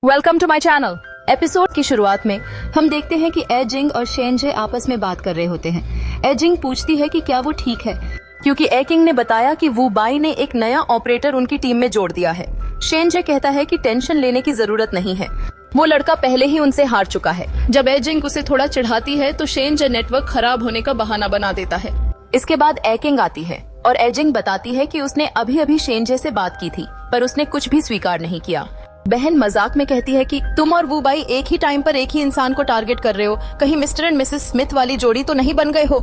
Welcome to my channel. Episode की शुरुआत में हम देखते हैं कि ए जिंग और शेनजे आपस में बात कर रहे होते हैं। ए जिंग पूछती है कि क्या वो ठीक है, क्योंकि ए किंग ने बताया कि वू बाई ने एक नया ऑपरेटर उनकी टीम में जोड़ दिया है। शेनजे कहता है कि टेंशन लेने की जरूरत नहीं है, वो लड़का पहले ही उनसे हार चुका है। जब ए जिंग उसे थोड़ा चिढ़ाती है तो शेनजे नेटवर्क खराब होने का बहाना बना देता है। इसके बाद ए किंग आती है और ए जिंग बताती है कि उसने अभी अभी शेनजे से बात की थी, पर उसने कुछ भी स्वीकार नहीं किया। बहन मजाक में कहती है कि तुम और वो बाई एक ही टाइम पर एक ही इंसान को टारगेट कर रहे हो, कहीं मिस्टर एंड मिसेस स्मिथ वाली जोड़ी तो नहीं बन गए हो।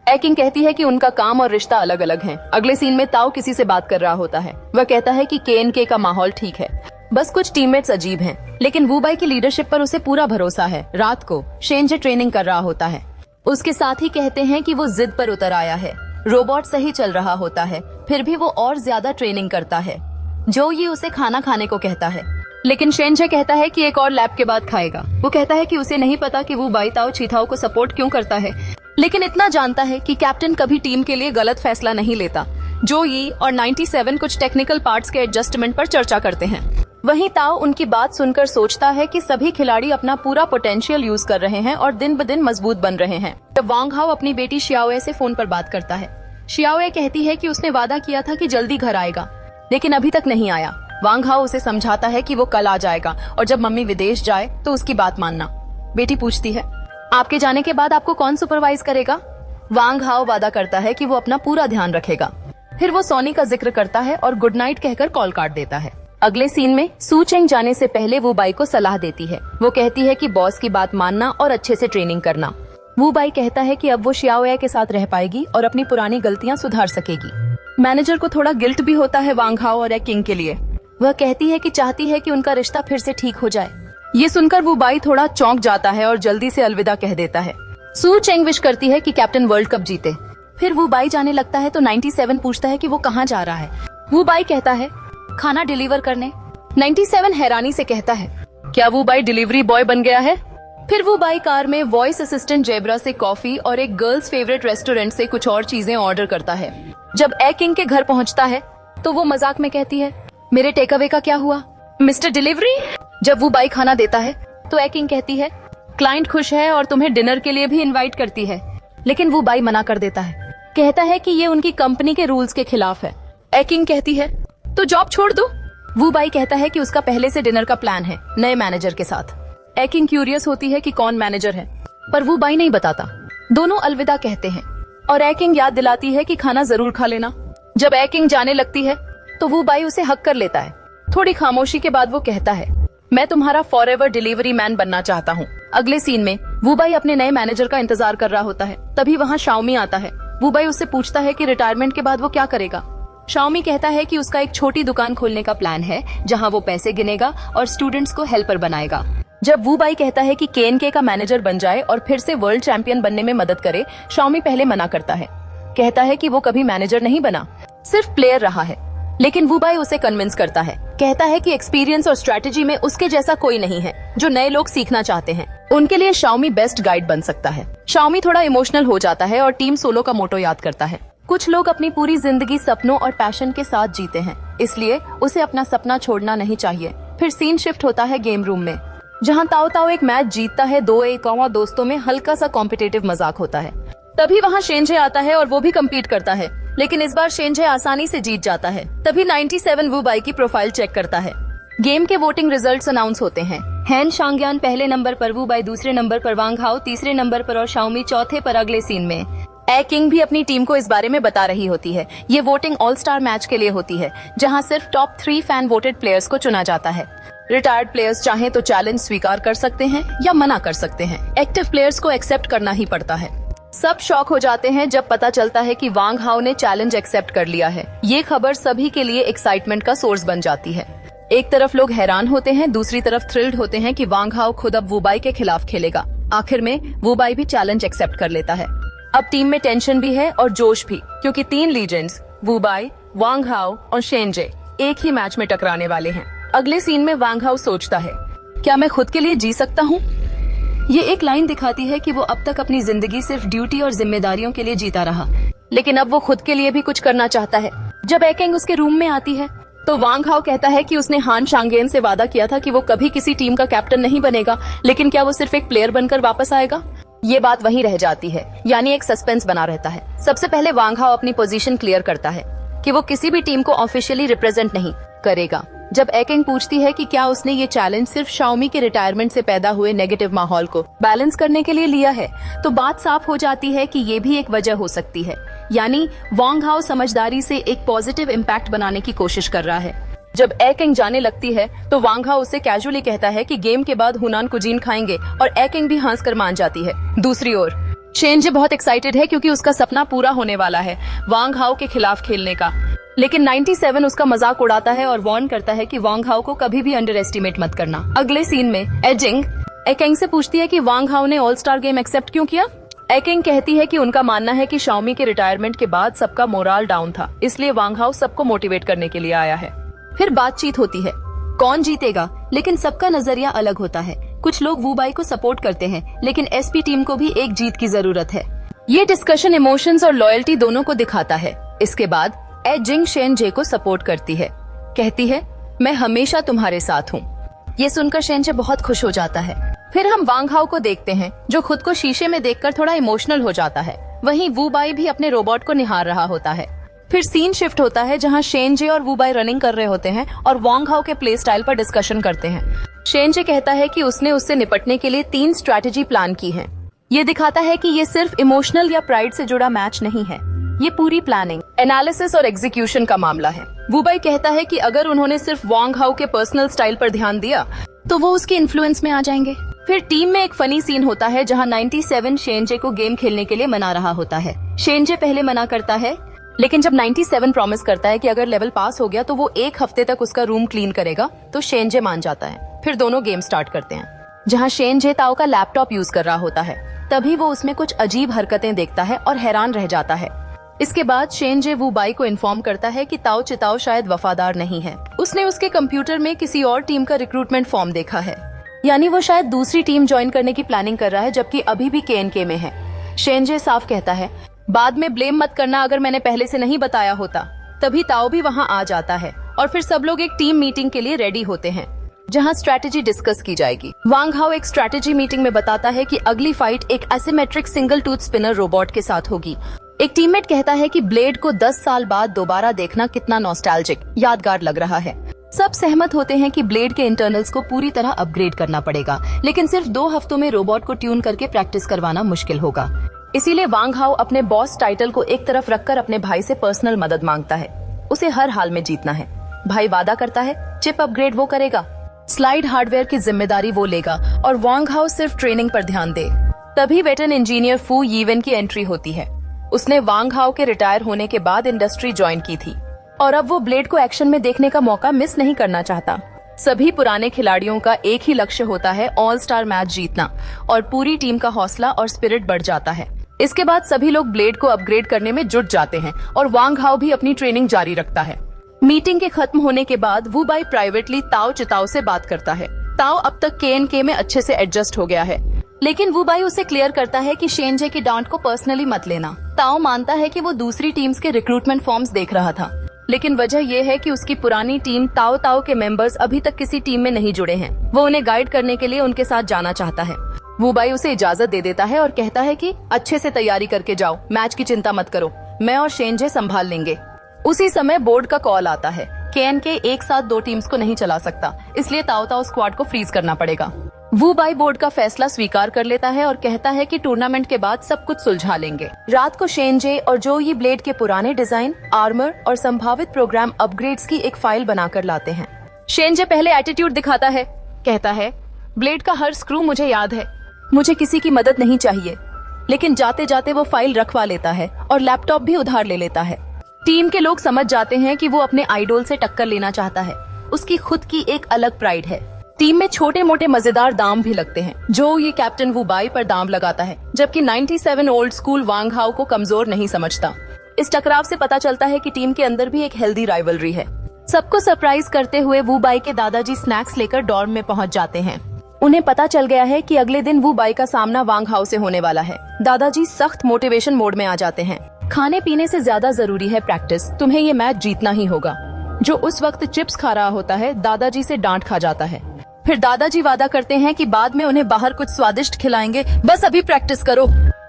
ए किंग कहती है कि उनका काम और रिश्ता अलग अलग है। अगले सीन में ताओ किसी से बात कर रहा होता है। वह कहता है कि के का माहौल ठीक है, बस कुछ टीममेट्स अजीब हैं, लेकिन वो बाई की लीडरशिप पर उसे पूरा भरोसा है। रात को शेनजे ट्रेनिंग कर रहा होता है। उसके साथ ही कहते हैं कि वो जिद पर उतर आया है। रोबोट सही चल रहा होता है, फिर भी वो और ज्यादा ट्रेनिंग करता है। जो ये उसे खाना खाने को कहता है, लेकिन शेनजे कहता है कि एक और लैब के बाद खाएगा। वो कहता है कि उसे नहीं पता कि वो बाई ताओ चीथाओ को सपोर्ट क्यों करता है, लेकिन इतना जानता है कि कैप्टन कभी टीम के लिए गलत फैसला नहीं लेता। जो ये और 97 कुछ टेक्निकल पार्ट्स के एडजस्टमेंट पर चर्चा करते हैं। वहीं ताओ उनकी बात सुनकर सोचता है कि सभी खिलाड़ी अपना पूरा पोटेंशियल यूज कर रहे हैं और दिन ब दिन मजबूत बन रहे हैं। तब वांग हाओ अपनी बेटी शियाओए से फोन पर बात करता है। शियाओए कहती है कि उसने वादा किया था कि जल्दी घर आएगा, लेकिन अभी तक नहीं आया। वांग हाओ उसे समझाता है कि वो कल आ जाएगा और जब मम्मी विदेश जाए तो उसकी बात मानना। बेटी पूछती है, आपके जाने के बाद आपको कौन सुपरवाइज करेगा? वांग हाओ वादा करता है कि वो अपना पूरा ध्यान रखेगा। फिर वो सोनी का जिक्र करता है और गुड नाइट कहकर कॉल काट देता है। अगले सीन में सू चेंग जाने से पहले वो बाई को सलाह देती है। वो कहती है कि बॉस की बात मानना और अच्छे से ट्रेनिंग करना। वो बाई कहता है कि अब वो शियाओए के साथ रह पाएगी और अपनी पुरानी गलतियां सुधार सकेगी। मैनेजर को थोड़ा गिल्ट भी होता है वांग हाओ और ए किंग के लिए। वह कहती है कि चाहती है कि उनका रिश्ता फिर से ठीक हो जाए। ये सुनकर वो बाई थोड़ा चौंक जाता है और जल्दी से अलविदा कह देता है। सू चेंग विश करती है कि कैप्टन वर्ल्ड कप जीते। फिर वो बाई जाने लगता है तो 97 पूछता है कि वो कहाँ जा रहा है। वो बाई कहता है खाना डिलीवर करने। 97 हैरानी से कहता है, क्या वो बाई डिलीवरी बॉय बन गया है? फिर वो बाई कार में वॉइस असिस्टेंट जेब्रा से कॉफी और एक गर्ल्स फेवरेट रेस्टोरेंट से कुछ और चीजें ऑर्डर करता है। जब ए किंग के घर पहुँचता है तो वो मजाक में कहती है, मेरे टेक अवे का क्या हुआ मिस्टर डिलीवरी? जब वो बाई खाना देता है तो ए किंग कहती है, क्लाइंट खुश है और तुम्हें डिनर के लिए भी इनवाइट करती है, लेकिन वो बाई मना कर देता है। कहता है कि ये उनकी कंपनी के रूल्स के खिलाफ है। ए किंग कहती है, तो जॉब छोड़ दो। वो बाई कहता है कि उसका पहले से डिनर का प्लान है नए मैनेजर के साथ। ए किंग क्यूरियस होती है कि कौन मैनेजर है, पर वो बाई नहीं बताता। दोनों अलविदा कहते हैं और ए किंग याद दिलाती है कि खाना जरूर खा लेना। जब ए किंग जाने लगती है तो वो बाई उसे हक कर लेता है। थोड़ी खामोशी के बाद वो कहता है, मैं तुम्हारा फॉरएवर डिलीवरी मैन बनना चाहता हूँ। अगले सीन में वो बाई अपने नए मैनेजर का इंतजार कर रहा होता है। तभी वहाँ शाओमी आता है। वो बाई उससे पूछता है कि रिटायरमेंट के बाद वो क्या करेगा। शाओमी कहता है कि उसका एक छोटी दुकान खोलने का प्लान है, जहाँ वो पैसे गिनेगा और स्टूडेंट्स को हेल्पर बनाएगा। जब वो बाई कहता है कि के का मैनेजर बन जाए और फिर से वर्ल्ड चैंपियन बनने में मदद करे, शाओमी पहले मना करता है। कहता है कि वो कभी मैनेजर नहीं बना, सिर्फ प्लेयर रहा है। लेकिन वो बाई उसे कन्विंस करता है। कहता है कि एक्सपीरियंस और स्ट्रेटेजी में उसके जैसा कोई नहीं है। जो नए लोग सीखना चाहते हैं उनके लिए शाओमी बेस्ट गाइड बन सकता है। शाओमी थोड़ा इमोशनल हो जाता है और टीम सोलो का मोटो याद करता है। कुछ लोग अपनी पूरी जिंदगी सपनों और पैशन के साथ जीते हैं, इसलिए उसे अपना सपना छोड़ना नहीं चाहिए। फिर सीन शिफ्ट होता है गेम रूम में, जहाँ ताओ ताओ एक मैच जीतता है। 2-1 दोस्तों में हल्का सा कॉम्पिटिटिव मजाक होता है। तभी वहाँ शेनजे आता है और वो भी कम्पीट करता है, लेकिन इस बार शेनजे आसानी से जीत जाता है। तभी 97 वो बाई की प्रोफाइल चेक करता है। गेम के वोटिंग रिजल्ट्स अनाउंस होते हैं। हैन शांगयान पहले नंबर पर, वो बाई दूसरे नंबर पर, वांग हाओ तीसरे नंबर पर और शाओमी चौथे पर। अगले सीन में ए किंग भी अपनी टीम को इस बारे में बता रही होती है। ये वोटिंग ऑल स्टार मैच के लिए होती है, जहाँ सिर्फ टॉप 3 फैन वोटेड प्लेयर्स को चुना जाता है। रिटायर्ड प्लेयर्स चाहे तो चैलेंज स्वीकार कर सकते हैं या मना कर सकते हैं। एक्टिव प्लेयर्स को एक्सेप्ट करना ही पड़ता है। सब शॉक हो जाते हैं जब पता चलता है कि वांग हाओ ने चैलेंज एक्सेप्ट कर लिया है। ये खबर सभी के लिए एक्साइटमेंट का सोर्स बन जाती है। एक तरफ लोग हैरान होते हैं, दूसरी तरफ थ्रिल्ड होते हैं कि वांग हाओ खुद अब वो बाई के खिलाफ खेलेगा। आखिर में वो बाई भी चैलेंज एक्सेप्ट कर लेता है। अब टीम में टेंशन भी है और जोश भी, क्योंकि 3 लीजेंड्स वो बाई, वांग हाओ और शेनजे एक ही मैच में टकराने वाले हैं। अगले सीन में वांग हाओ सोचता है, क्या मैं खुद के लिए जी सकता हूँ? ये एक लाइन दिखाती है कि वो अब तक अपनी जिंदगी सिर्फ ड्यूटी और जिम्मेदारियों के लिए जीता रहा, लेकिन अब वो खुद के लिए भी कुछ करना चाहता है। जब ए किंग उसके रूम में आती है तो वांग हाओ कहता है कि उसने हान शांगेन से वादा किया था कि वो कभी किसी टीम का कैप्टन नहीं बनेगा, लेकिन क्या वो सिर्फ एक प्लेयर बनकर वापस आएगा। ये बात वहीं रह जाती है, यानी एक सस्पेंस बना रहता है। सबसे पहले वांग हाओ अपनी पोजीशन क्लियर करता है कि वो किसी भी टीम को ऑफिशियली रिप्रेजेंट नहीं करेगा। जब एकिंग पूछती है कि क्या उसने ये चैलेंज सिर्फ शाओमी के रिटायरमेंट से पैदा हुए नेगेटिव माहौल को बैलेंस करने के लिए लिया है, तो बात साफ हो जाती है कि ये भी एक वजह हो सकती है। यानी वांग हाओ समझदारी से एक पॉजिटिव इम्पैक्ट बनाने की कोशिश कर रहा है। जब एकिंग जाने लगती है तो वांग हाओ उसे कैजुअली कहता है कि गेम के बाद हुनान कुजीन खाएंगे, और एकिंग भी हंसकर मान जाती है। दूसरी ओर शेनजे बहुत एक्साइटेड है क्योंकि उसका सपना पूरा होने वाला है वांग हाओ के खिलाफ खेलने का। लेकिन 97 उसका मजाक उड़ाता है और वार्न करता है कि वांग हाओ को कभी भी अंडर एस्टिमेट मत करना। अगले सीन में एजिंग एकिंग से पूछती है कि वांग हाओ ने ऑल स्टार गेम एक्सेप्ट क्यों किया। एकिंग कहती है कि उनका मानना है कि शाओमी के रिटायरमेंट के बाद सबका मोराल डाउन था, इसलिए वांग हाओ सबको मोटिवेट करने के लिए आया है। फिर बातचीत होती है, कौन जीतेगा, लेकिन सबका नजरिया अलग होता है। कुछ लोग वू बाई को सपोर्ट करते हैं, लेकिन एसपी टीम को भी एक जीत की जरूरत है। ये डिस्कशन इमोशंस और लॉयल्टी दोनों को दिखाता है। इसके बाद एजिंग शेनजे को सपोर्ट करती है, कहती है मैं हमेशा तुम्हारे साथ हूँ। ये सुनकर शेनजे बहुत खुश हो जाता है। फिर हम वांग हाओ को देखते हैं जो खुद को शीशे में देखकर थोड़ा इमोशनल हो जाता है। वहीं वू बाई भी अपने रोबोट को निहार रहा होता है। फिर सीन शिफ्ट होता है जहां शेनजे और वू बाई रनिंग कर रहे होते हैं और वांग हाओ के प्ले स्टाइल पर डिस्कशन करते हैं। शेनजे कहता है कि उसने उससे निपटने के लिए 3 स्ट्रैटेजी प्लान की है। ये दिखाता है कि ये सिर्फ इमोशनल या प्राइड से जुड़ा मैच नहीं है, ये पूरी प्लानिंग, एनालिसिस और एग्जीक्यूशन का मामला है। वू बाई कहता है कि अगर उन्होंने सिर्फ वांग हाओ के पर्सनल स्टाइल पर ध्यान दिया तो वो उसके इन्फ्लुएंस में आ जाएंगे। फिर टीम में एक फनी सीन होता है जहां 97 शेनजे को गेम खेलने के लिए मना रहा होता है। शेनजे पहले मना करता है, लेकिन जब 97 प्रॉमिस करता है कि अगर लेवल पास हो गया तो वो 1 हफ्ते तक उसका रूम क्लीन करेगा, तो शेनजे मान जाता है। फिर दोनों गेम स्टार्ट करते हैं जहां शेनजे ताओ का लैपटॉप यूज कर रहा होता है। तभी वो उसमें कुछ अजीब हरकतें देखता है और हैरान रह जाता है। इसके बाद शेनजे वू बाई को इन्फॉर्म करता है कि ताओ चिताओ शायद वफादार नहीं है। उसने उसके कंप्यूटर में किसी और टीम का रिक्रूटमेंट फॉर्म देखा है, यानी वो शायद दूसरी टीम ज्वाइन करने की प्लानिंग कर रहा है, जबकि अभी भी KNK में है। शेनजे साफ कहता है बाद में ब्लेम मत करना, अगर मैंने पहले से नहीं बताया होता। तभी ताओ भी वहाँ आ जाता है और फिर सब लोग एक टीम मीटिंग के लिए रेडी होते हैं जहाँ स्ट्रैटेजी डिस्कस की जाएगी। वांग हाओ एक स्ट्रैटेजी मीटिंग में बताता है कि अगली फाइट एक asymmetric single tooth spinner robot के साथ होगी। एक टीममेट कहता है कि ब्लेड को 10 साल बाद दोबारा देखना कितना नॉस्टैल्जिक, यादगार लग रहा है। सब सहमत होते हैं कि ब्लेड के इंटरनल्स को पूरी तरह अपग्रेड करना पड़ेगा, लेकिन सिर्फ 2 हफ्तों में रोबोट को ट्यून करके प्रैक्टिस करवाना मुश्किल होगा। इसीलिए वांग हाओ अपने बॉस टाइटल को एक तरफ रखकर अपने भाई से पर्सनल मदद मांगता है। उसे हर हाल में जीतना है। भाई वादा करता है चिप अपग्रेड वो करेगा, स्लाइड हार्डवेयर की जिम्मेदारी वो लेगा और वांग हाओ सिर्फ ट्रेनिंग पर ध्यान दे। तभी वेटरन इंजीनियर फू यीवेन की एंट्री होती है। उसने वांग हाओ के रिटायर होने के बाद इंडस्ट्री ज्वाइन की थी और अब वो ब्लेड को एक्शन में देखने का मौका मिस नहीं करना चाहता। सभी पुराने खिलाड़ियों का एक ही लक्ष्य होता है, ऑल स्टार मैच जीतना, और पूरी टीम का हौसला और स्पिरिट बढ़ जाता है। इसके बाद सभी लोग ब्लेड को अपग्रेड करने में जुट जाते हैं और वांग हाओ भी अपनी ट्रेनिंग जारी रखता है। मीटिंग के खत्म होने के बाद वू बाई प्राइवेटली ताओ चिताओ से बात करता है। ताओ अब तक KNK में अच्छे से एडजस्ट हो गया है, लेकिन वू बाई उसे क्लियर करता है कि शेनजे की डांट को पर्सनली मत लेना। ताओ मानता है कि वो दूसरी टीम्स के रिक्रूटमेंट फॉर्म्स देख रहा था, लेकिन वजह ये है कि उसकी पुरानी टीम ताओ ताओ के मेंबर्स अभी तक किसी टीम में नहीं जुड़े हैं। वो उन्हें गाइड करने के लिए उनके साथ जाना चाहता है। वू बाई उसे इजाजत दे देता है और कहता है कि अच्छे से तैयारी करके जाओ, मैच की चिंता मत करो, मैं और शेनजे संभाल लेंगे। उसी समय बोर्ड का कॉल आता है। KNK एक साथ 2 टीम्स को नहीं चला सकता, इसलिए ताओ ताओ स्क्वाड को फ्रीज करना पड़ेगा। वू बाई बोर्ड का फैसला स्वीकार कर लेता है और कहता है कि टूर्नामेंट के बाद सब कुछ सुलझा लेंगे। रात को शेनजे और जो ये ब्लेड के पुराने डिजाइन, आर्मर और संभावित प्रोग्राम अपग्रेड्स की एक फाइल बनाकर लाते हैं। शेनजे पहले एटीट्यूड दिखाता है, कहता है ब्लेड का हर स्क्रू मुझे याद है, मुझे किसी की मदद नहीं चाहिए। लेकिन जाते जाते वो फाइल रखवा लेता है और लैपटॉप भी उधार ले लेता है। टीम के लोग समझ जाते हैं कि वो अपने आइडोल से टक्कर लेना चाहता है। उसकी खुद की एक अलग प्राइड है। टीम में छोटे मोटे मजेदार दाम भी लगते हैं। जो ये कैप्टन वू बाई पर दाम लगाता है, जबकि 97 ओल्ड स्कूल वांग हाओ को कमजोर नहीं समझता। इस टकराव से पता चलता है कि टीम के अंदर भी एक हेल्दी राइवलरी है। सबको सरप्राइज करते हुए वू बाई के दादाजी स्नैक्स लेकर डॉर्म में पहुंच जाते हैं। उन्हें पता चल गया है कि अगले दिन वू बाई का सामना वांग हाओ से होने वाला है। दादाजी सख्त मोटिवेशन मोड में आ जाते हैं। खाने पीने से ज्यादा जरूरी है प्रैक्टिस, तुम्हें ये मैच जीतना ही होगा। जो उस वक्त चिप्स खा रहा होता है, दादाजी से डांट खा जाता है। फिर दादाजी वादा करते हैं कि बाद में उन्हें बाहर कुछ स्वादिष्ट खिलाएंगे, बस अभी प्रैक्टिस करो।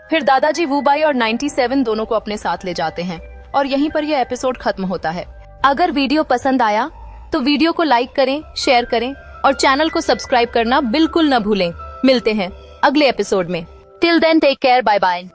फिर दादाजी वू बाई और 97 दोनों को अपने साथ ले जाते हैं और यहीं पर यह एपिसोड खत्म होता है। अगर वीडियो पसंद आया तो वीडियो को लाइक करें, शेयर करें और चैनल को सब्सक्राइब करना बिल्कुल न भूलें। मिलते हैं अगले एपिसोड में। Till then take care, bye bye.